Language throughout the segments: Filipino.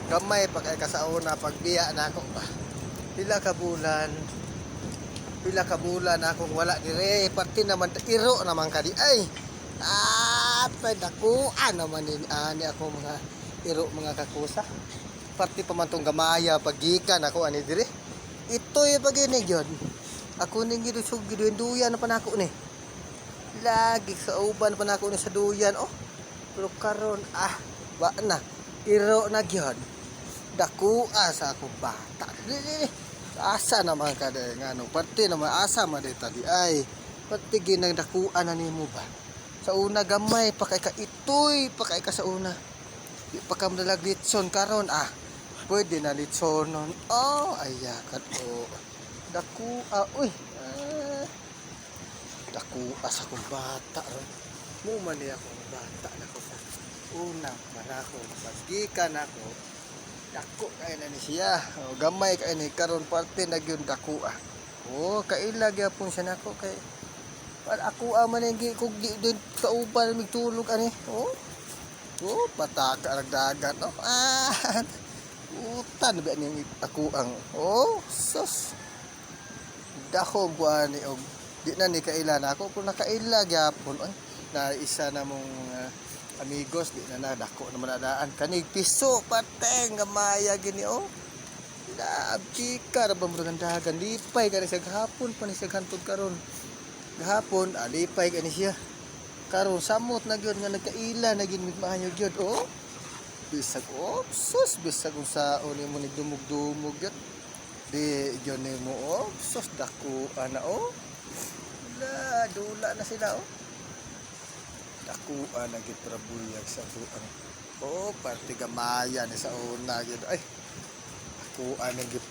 Gamay pa kay kasauna pagbiya na ako ba. Pila ka bulan. Pila ka bulan akong wala dire. Pati naman iro naman kadi ay. Dakuan naman ni ako mga iro mga kakusa. Pati pa man tong gamaya pagikan ako ani dire. Ito'y pagini gyud. Ako ning gidusog giduyan na panako ni. Lagi sa uban panako ni sa duyan oh. Pero karon ba na iro na gyud. Dakua sa ako bata. Asa naman ka de ngano pati naman asa man dita di ay. Pati ginang dakuan na nimo ba. Sa una gamay pa kay ka itoy pa kay ka sa una. Di pa kam dalag litson karon pwede na litsonon. Oh ayakat o. Dakua uy. Dakua sa akong bata ron. Mo man ni akong bata na ko sa una manako paggikan ako. Dako kay na ni siya. O, gamay kay ni karon parte na gyud dakua. Oh kaila gyapon siya nako kay ako man gi kog di din kauban migtulog ani. Oh pataka nagdagat no. Utan ba ni ako ang sus. Dako buani og di na ni kaila na ako kung nakaila gyapon na isa na mong amigos di na dako naman nadaan kanig piso pateng gamaya gini abtika ra ba mo dagan lipay kani sa gahapon pa ni sa hantod karon gahapon lipay kani siya karon samot na gyud nga nagkaila na gid maayo gyud bisag sus bisag unsaon nimo ni dumog-dumog gyud di gyud nimo sus dako ana dula na sila dakuan na gid trabuyag sa tuang parte gamaya ni sa una gid ay dakuan na gid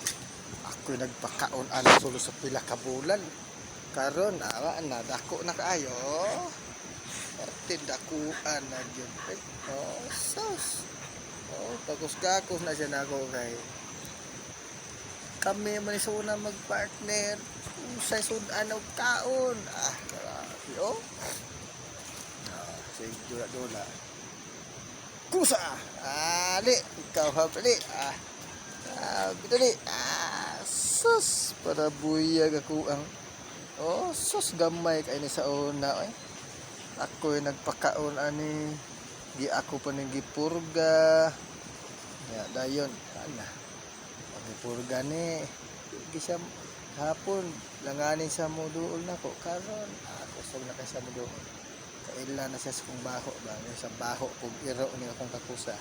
ako nagpakaon ana sulo sa pila ka bulan karon na dako na kaayo parte dakuan na gid ay sus pagos-gakos na siya nako kay kami man sa una magpartner sa sudan og kaon grabe say dula kusa ali ikaw ha pali bidali sus para buyag ako ang sus gamay kay ni sa una ako nagpakaon ani gi ako pa ning gipurga dayon gipurga ni gi siya hapon langanin sa mo duol nako karon ako sa na kay sa mo duol kaila na siya sa kong baho ba sa baho kung iro ni akong kakusa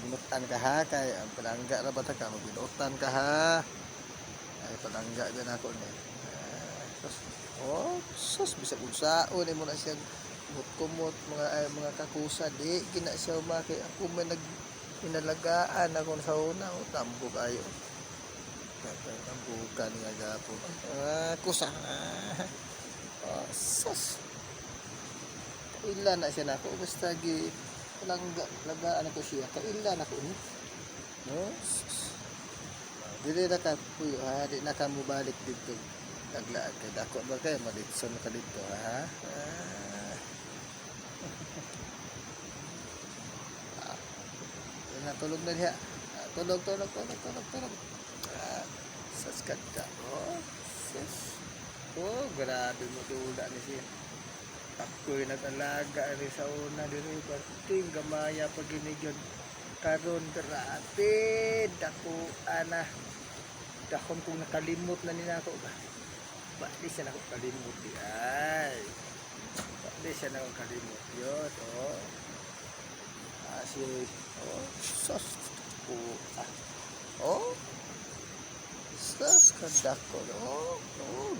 ginutan ka ha kay ang palangga ra bata ka ginutan ka ha ay palangga din ako ni sus bisa unsaon ni mo na siya kumot mga kakusa di gina siya maki ako man inalagaan ako sa una tambo kayo tambukan nga gapon kusa sus kaila na siya nako basta gi lagaan ako siya kaila na ko ni dili na ka puyo di na ka mo balik dito naglaan kay dako ba kay malitson ka dito natulog na diha tulog saskat ka grabe mo dula ni siya ako'y nag-alaga ni sa una diri parting gamaya pag ginigyon karon grabe dako ana dakon kung nakalimot na nina ako ba di siya nakakalimot di ay di siya nakakalimot yun sus sus kadako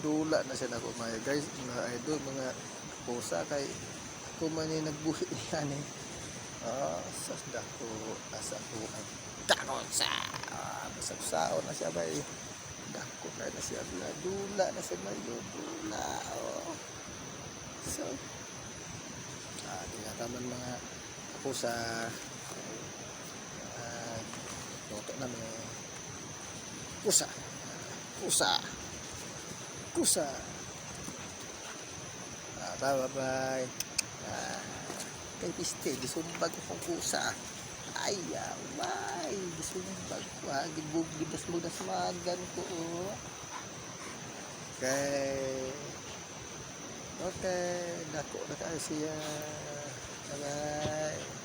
dula na siya nako mga guys mga idol mga pusa kay ako man yung nagbuhi niya ni sus dako asa ko ang takot sa basag-sao na siya ba dako kaya na siya dula na siya mayo dula so tinataman mga pusa luto namin pusa pusa. Bye. Kay piste, gisumbag ko kong pusa. Ay, away, gisumbag ko ha. Gibugidas mo na samagan ko. Oh. Okay, dako na tayo siya. Bye.